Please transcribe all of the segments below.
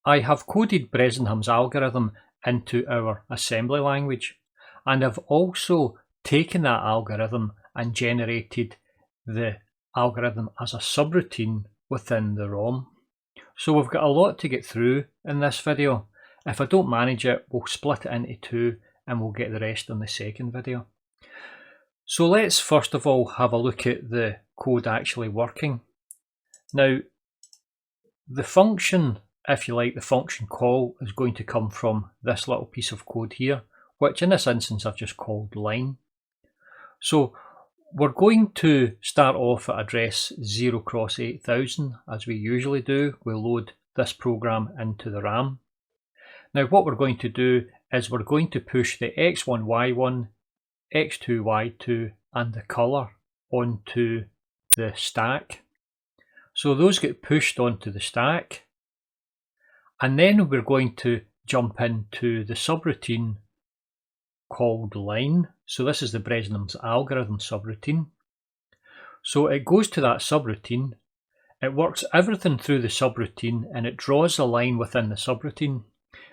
I have coded Bresenhams' algorithm into our assembly language, and I've also taken that algorithm and generated the algorithm as a subroutine within the ROM. So we've got a lot to get through in this video. If I don't manage it, we'll split it into two and we'll get the rest in the second video. So let's first of all have a look at the code actually working. Now, the function, if you like, the function call is going to come from this little piece of code here, which in this instance I've just called line. So we're going to start off at address 0x8000 as we usually do. We'll load this program into the RAM. Now what we're going to do is we're going to push the x1, y1, x2, y2 and the colour onto the stack. So those get pushed onto the stack, and then we're going to jump into the subroutine called line. So this is the Bresenhams algorithm subroutine. So it goes to that subroutine, it works everything through the subroutine, and it draws a line within the subroutine.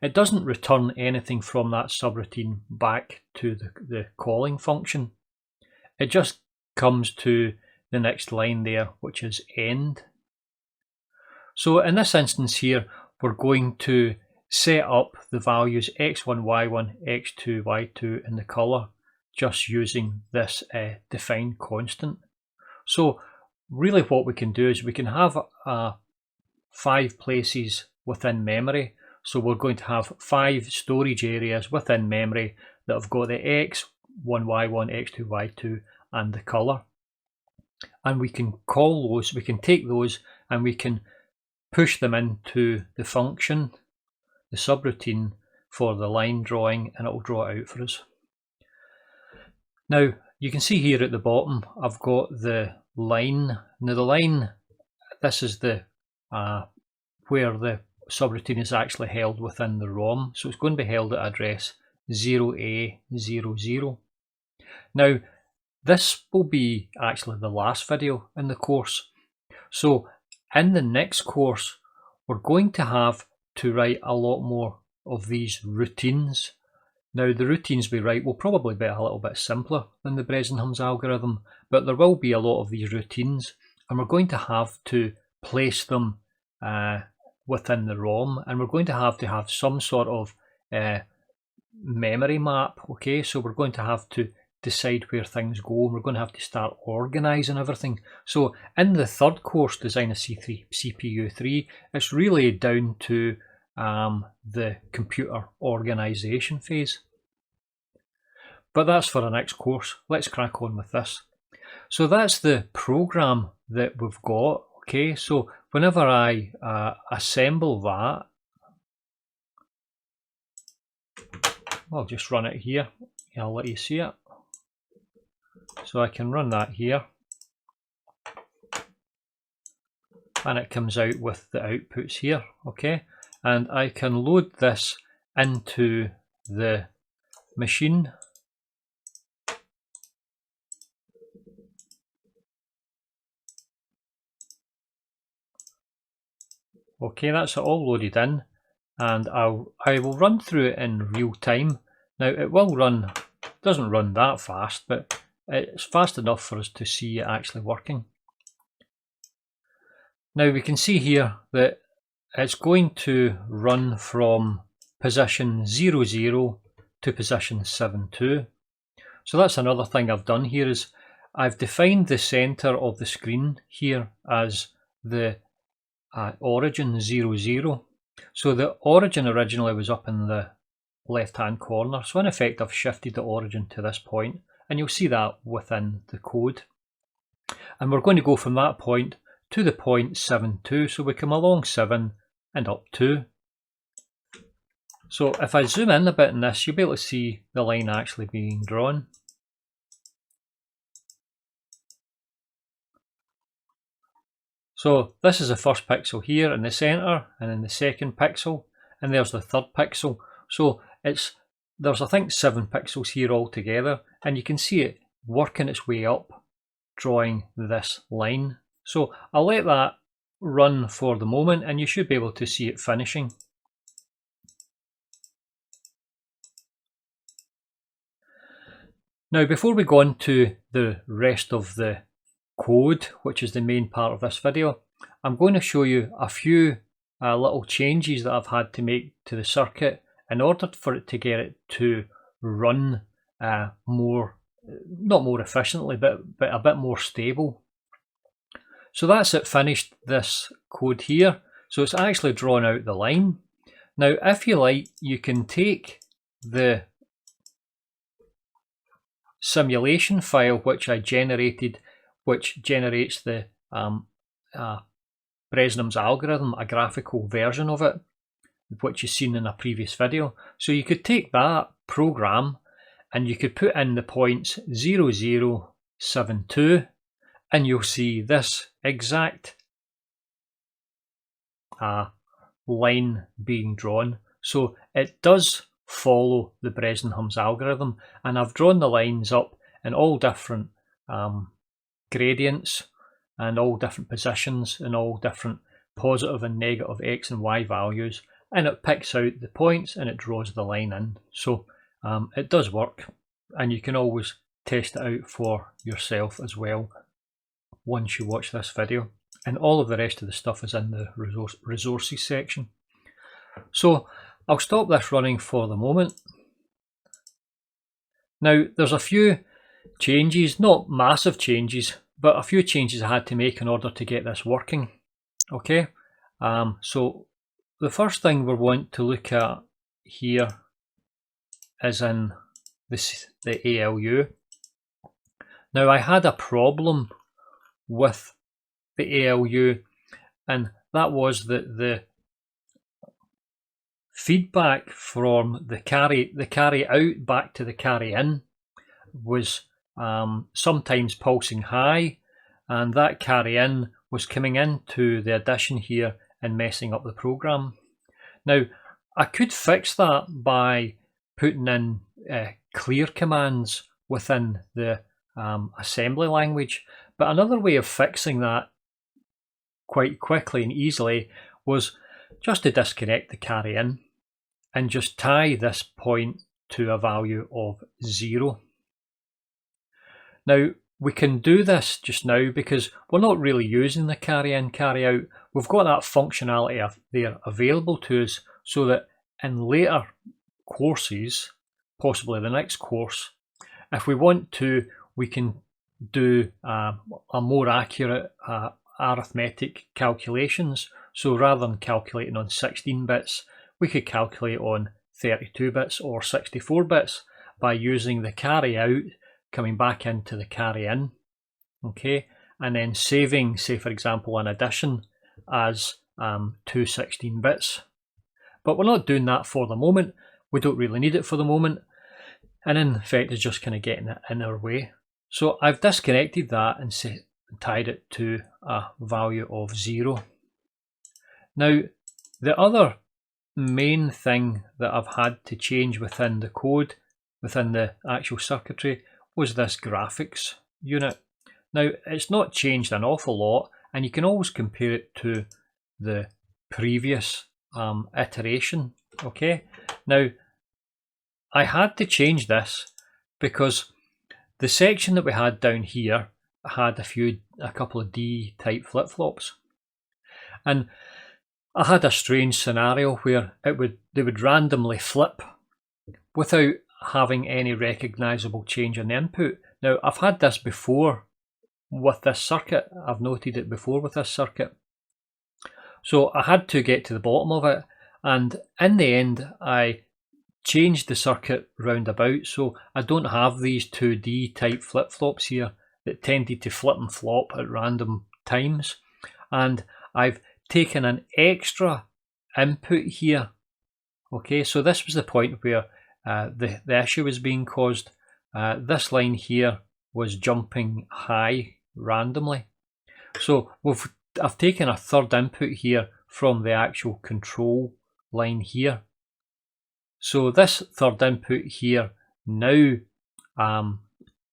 It doesn't return anything from that subroutine back to the calling function. It just comes to the next line there, which is end. So in this instance here, we're going to set up the values x1, y1, x2, y2 in the colour just using this defined constant. So really what we can do is we can have 5 places within memory. So we're going to have 5 storage areas within memory that have got the x1, y1, x2, y2 and the colour. And we can call those, we can take those and we can push them into the function, the subroutine for the line drawing, and it will draw it out for us. Now you can see here at the bottom I've got the line. Now the line, this is the where the subroutine is actually held within the ROM, so it's going to be held at address 0A00. Now this will be actually the last video in the course, so in the next course we're going to have to write a lot more of these routines. Now the routines we write will probably be a little bit simpler than the Bresenhams algorithm, but there will be a lot of these routines and we're going to have to place them within the ROM, and we're going to have some sort of memory map. Okay, so we're going to have to decide where things go, and we're going to have to start organising everything. So in the third course, Design a CPU 3, it's really down to the computer organisation phase. But that's for the next course. Let's crack on with this. So that's the program that we've got. Okay, so whenever I assemble that, I'll just run it here. I'll let you see it. So I can run that here, and it comes out with the outputs here. Okay, and I can load this into the machine. Okay, that's it all loaded in, and I will run through it in real time. Now it will run, doesn't run that fast, but it's fast enough for us to see it actually working. Now we can see here that it's going to run from position 00 to position 72. So that's another thing I've done here, is I've defined the center of the screen here as the origin 00. So the origin originally was up in the left hand corner, so in effect I've shifted the origin to this point, and you'll see that within the code. And we're going to go from that point to the point 72, so we come along 7 and up 2. So if I zoom in a bit in this, you'll be able to see the line actually being drawn. So this is the first pixel here in the center, and then the second pixel, and there's the third pixel. So there's I think 7 pixels here altogether, and you can see it working its way up, drawing this line. So I'll let that run for the moment, and you should be able to see it finishing. Now, before we go on to the rest of the code, which is the main part of this video, I'm going to show you a few little changes that I've had to make to the circuit in order for it to get it to run more, not more efficiently, but a bit more stable. So that's it, finished this code here. So it's actually drawn out the line. Now, if you like, you can take the simulation file which I generated, which generates the Bresenhams algorithm, a graphical version of it, which you've seen in a previous video. So you could take that program and you could put in the points 0072 and you'll see this exact line being drawn. So it does follow the Bresenhams algorithm, and I've drawn the lines up in all different gradients and all different positions and all different positive and negative x and y values, and it picks out the points and it draws the line in. So it does work, and you can always test it out for yourself as well once you watch this video, and all of the rest of the stuff is in the resources section. So I'll stop this running for the moment. Now, there's a few changes, not massive changes, but a few changes I had to make in order to get this working. Okay, so the first thing we want to look at here is in the ALU. Now, I had a problem with the ALU, and that was that the feedback from the carry out back to the carry in was sometimes pulsing high, and that carry in was coming into the addition here and messing up the program. Now, I could fix that by putting in clear commands within the assembly language, but another way of fixing that quite quickly and easily was just to disconnect the carry in and just tie this point to a value of 0. Now, we can do this just now because we're not really using the carry in, carry out. We've got that functionality there available to us, so that in later courses, possibly the next course, if we want to, we can do a more accurate arithmetic calculations. So rather than calculating on 16 bits, we could calculate on 32 bits or 64 bits by using the carry out coming back into the carry in, okay, and then saving, say for example, an addition as 216 bits. But we're not doing that for the moment. We don't really need it for the moment, and in effect it's just kind of getting it in our way. So I've disconnected that and tied it to a value of 0. Now, the other main thing that I've had to change within the code, within the actual circuitry, was this graphics unit. Now, it's not changed an awful lot, and you can always compare it to the previous iteration. Okay, now I had to change this because the section that we had down here had a couple of D type flip-flops, and I had a strange scenario where they would randomly flip without having any recognizable change in the input. Now, I've had this before with this circuit. I've noted it before with this circuit. So I had to get to the bottom of it, and in the end I changed the circuit roundabout, so I don't have these 2D type flip-flops here that tended to flip and flop at random times, and I've taken an extra input here. Okay, so this was the point where the issue was being caused. This line here was jumping high randomly. So I've taken a third input here from the actual control line here. So this third input here now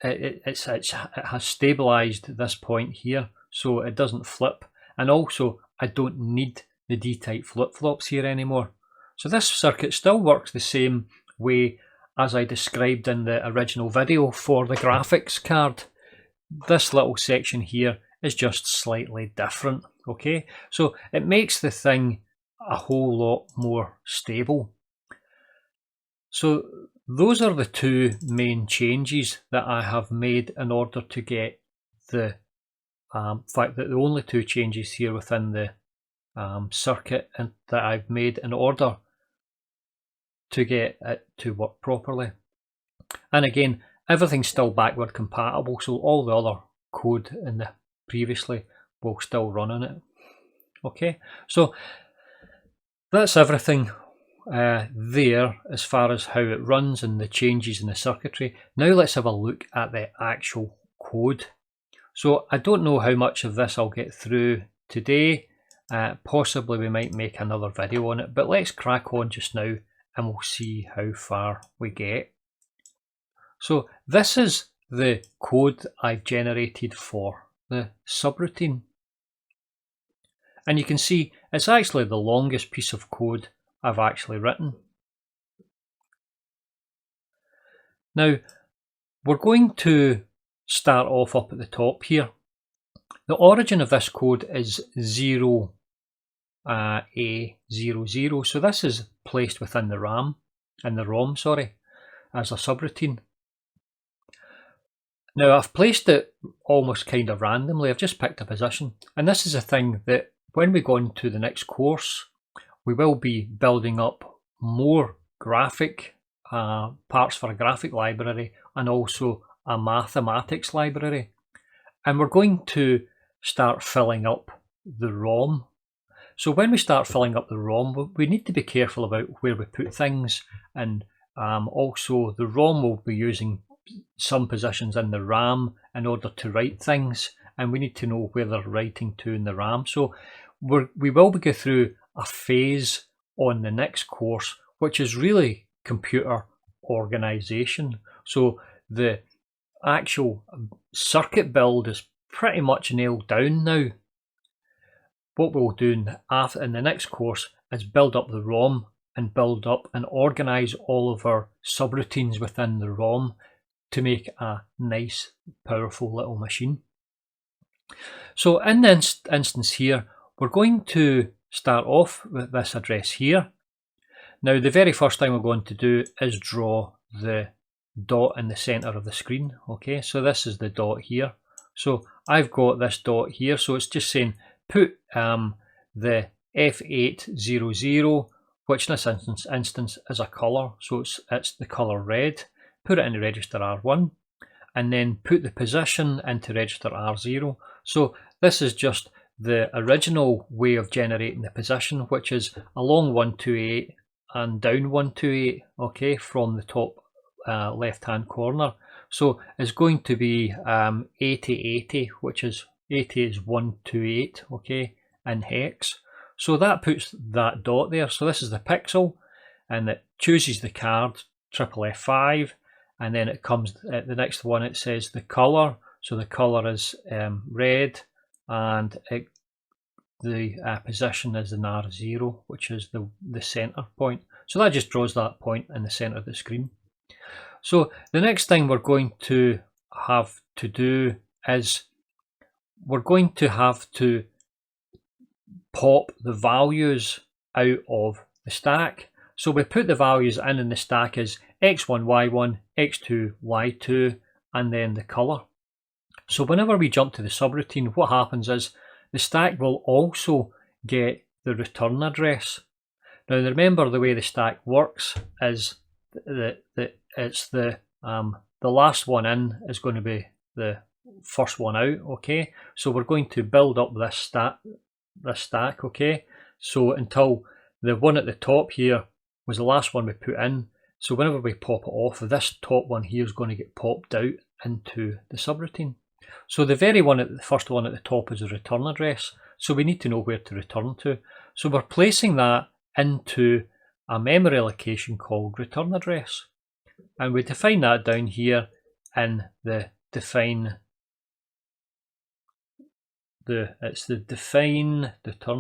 it has stabilized this point here, so it doesn't flip, and also I don't need the D-type flip-flops here anymore. So this circuit still works the same way as I described in the original video for the graphics card. This little section here is just slightly different, okay? So it makes the thing a whole lot more stable. So those are the two main changes that I have made in order to get the fact that the only two changes here within the circuit that I've made in order to get it to work properly. And again, everything's still backward compatible, so all the other code in the previously will still run on it. Okay, so that's everything there as far as how it runs and the changes in the circuitry. Now let's have a look at the actual code. So I don't know how much of this I'll get through today. Possibly we might make another video on it, but let's crack on just now and we'll see how far we get. So this is the code I've generated for the subroutine. And you can see it's actually the longest piece of code I've actually written. Now we're going to start off up at the top here. The origin of this code is 0A00, so this is placed within the ROM, as a subroutine. Now I've placed it almost kind of randomly. I've just picked a position, and this is a thing that when we go into the next course, we will be building up more graphic parts for a graphic library and also a mathematics library. And we're going to start filling up the ROM. So when we start filling up the ROM, we need to be careful about where we put things, and also the ROM will be using some positions in the RAM in order to write things, and we need to know where they're writing to in the RAM. So we will go through a phase on the next course, which is really computer organization. So the actual circuit build is pretty much nailed down now. What we'll do in the next course is build up the ROM and build up and organize all of our subroutines within the ROM to make a nice, powerful little machine. So in this instance here, we're going to start off with this address here. Now the very first thing we're going to do is draw the dot in the center of the screen. Okay, so this is the dot here. So I've got this dot here, so it's just saying put the F800, which in this instance is a color, so it's the color red. Put it into register R1, and then put the position into register R0. So this is just the original way of generating the position, which is along 128 and down 128, okay, from the top left hand corner. So it's going to be 8080, which is 80 is 128, okay, in hex. So that puts that dot there. So this is the pixel, and it chooses the card, triple F5, and then it comes at the next one, it says the color. So the color is red, and the position is an R0, which is the center point. So that just draws that point in the center of the screen. So the next thing we're going to have to do is we're going to have to pop the values out of the stack. So we put the values in the stack as x1, y1, x2, y2, and then the color. So whenever we jump to the subroutine, what happens is the stack will also get the return address. Now remember, the way the stack works is that it's the last one in is going to be the first one out. Okay, so we're going to build up this stack. Okay, so until the one at the top here was the last one we put in. So whenever we pop it off, this top one here is going to get popped out into the subroutine. So the first one at the top is a return address. So we need to know where to return to. So we're placing that into a memory location called return address. And we define that down here in the define return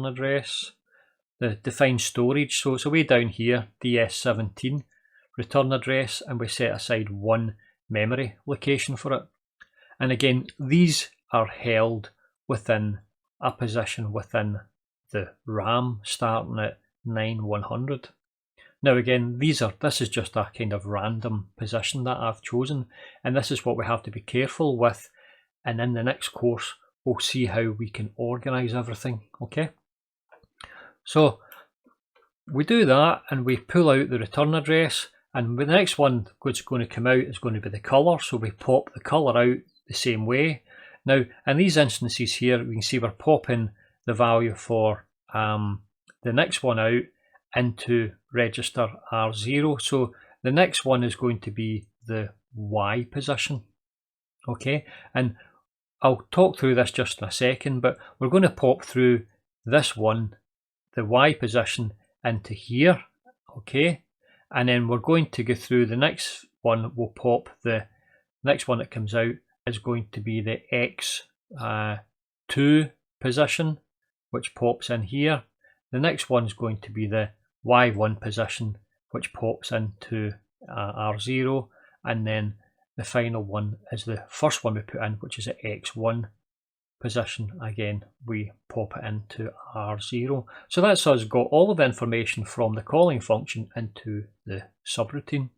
address, the define storage. So it's way down here, DS17. return address and we set aside 1 memory location for it. And again, these are held within a position within the RAM starting at 9100. Now again, this is just a kind of random position that I've chosen, and this is what we have to be careful with, and in the next course we'll see how we can organise everything, okay? So we do that and we pull out the return address, and the next one that's going to come out is going to be the colour, so we pop the colour out the same way. Now in these instances here we can see we're popping the value for the next one out into register R0, so the next one is going to be the Y position, okay? And I'll talk through this just in a second, but we're going to pop through this one, the Y position, into here, okay? And then we're going to go through the next one. We'll pop the next one that comes out is going to be the X2 position, which pops in here. The next one is going to be the Y1 position, which pops into R0, and then the final one is the first one we put in, which is the X1 position. Again, we pop it into R0. So that's us got all of the information from the calling function into the subroutine.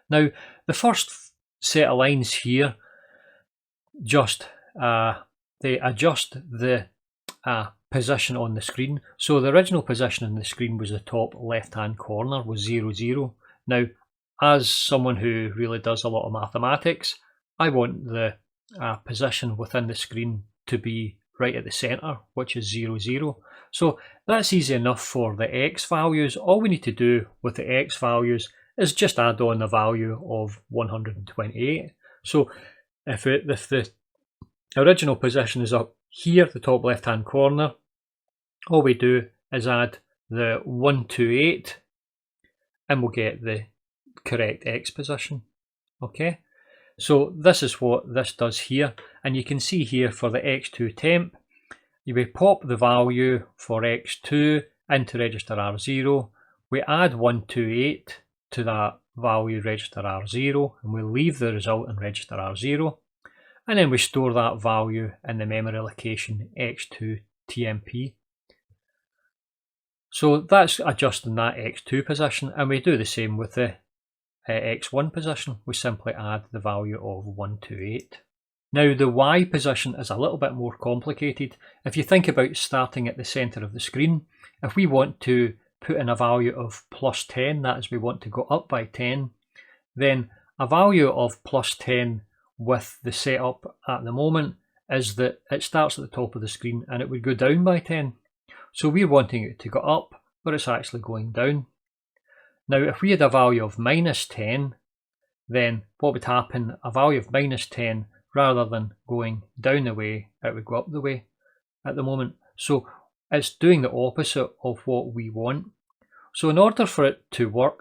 Now, the first set of lines here, just they adjust the position on the screen. So the original position on the screen was the top left hand corner was 0, 0. Now, as someone who really does a lot of mathematics, I want the position within the screen to be right at the centre, which is 0, 0. So that's easy enough for the X values. All we need to do with the X values is just add on the value of 128. So if the original position is up here, the top left hand corner, all we do is add the 128 and we'll get the correct X position, okay? So this is what this does here, and you can see here for the X2 temp, we pop the value for X2 into register R0, we add 128 to that value register R0, and we leave the result in register R0, and then we store that value in the memory location X2 TMP. So that's adjusting that X2 position, and we do the same with the X1 position. We simply add the value of 128. Now the Y position is a little bit more complicated. If you think about starting at the centre of the screen, if we want to put in a value of plus 10, that is, we want to go up by 10, then a value of plus 10 with the setup at the moment is that it starts at the top of the screen and it would go down by 10. So we're wanting it to go up, but it's actually going down. Now if we had a value of minus 10, then what would happen? A value of minus 10, rather than going down the way, it would go up the way at the moment. So it's doing the opposite of what we want. So in order for it to work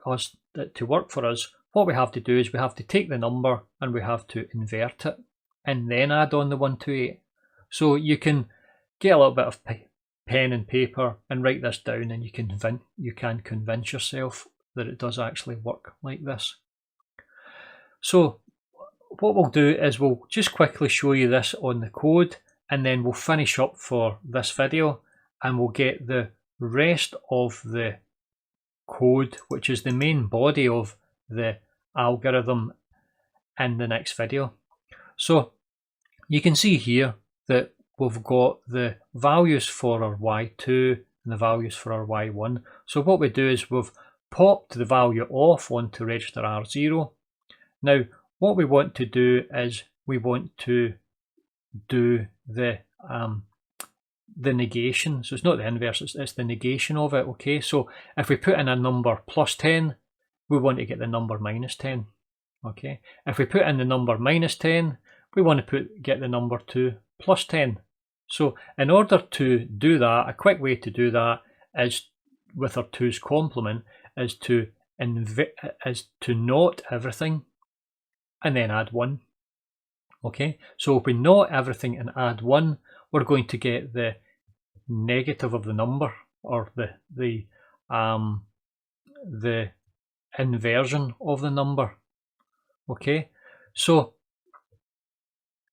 for us, what we have to do is we have to take the number and we have to invert it and then add on the 128. So you can get a little bit of pen and paper and write this down, and you can convince yourself that it does actually work like this. So what we'll do is we'll just quickly show you this on the code, and then we'll finish up for this video and we'll get the rest of the code, which is the main body of the algorithm, in the next video. So you can see here that we've got the values for our Y2 and the values for our Y1. So what we do is we've popped the value off onto register R0. Now what we want to do is we want to do the negation. So it's not the inverse, it's the negation of it, okay? So if we put in a number plus 10, we want to get the number minus 10, okay? If we put in the number minus 10, we want to get the number 2 plus 10. So in order to do that, a quick way to do that is with our 2's complement is to not everything and then add 1. Okay, so if we not everything and add 1, we're going to get the negative of the number, or the inversion of the number. Okay, so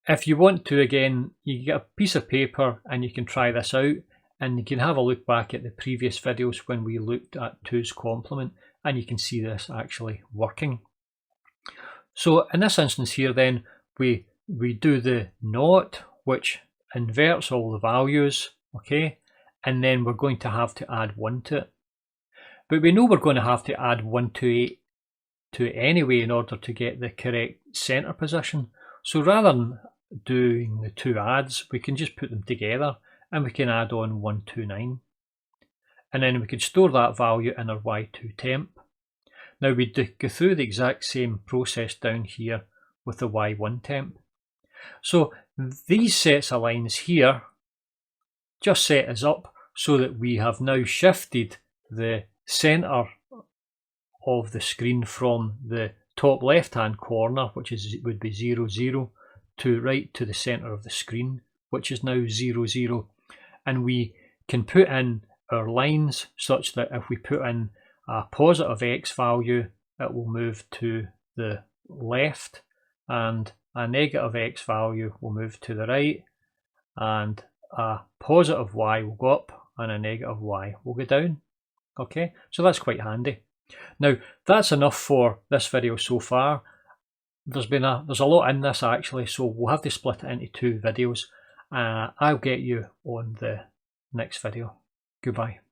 if you want to, again, you get a piece of paper and you can try this out, and you can have a look back at the previous videos when we looked at 2's complement, and you can see this actually working. So in this instance here then, we do the naught, which inverts all the values, okay, and then we're going to have to add 1 to it. But we know we're going to have to add 1 to it anyway in order to get the correct centre position. So rather than doing the 2 adds, we can just put them together and we can add on 129. And then we can store that value in our y2 temp. Now we go through the exact same process down here with the y1 temp. So these sets of lines here just set us up so that we have now shifted the centre of the screen from the top left hand corner, which would be 0, 0, to right to the centre of the screen, which is now 0, 0. And we can put in our lines such that if we put in a positive x value, it will move to the left, and a negative x value will move to the right, and a positive y will go up and a negative y will go down. Okay, so that's quite handy. Now that's enough for this video so far. There's a lot in this actually, so we'll have to split it into 2 videos. I'll get you on the next video. Goodbye.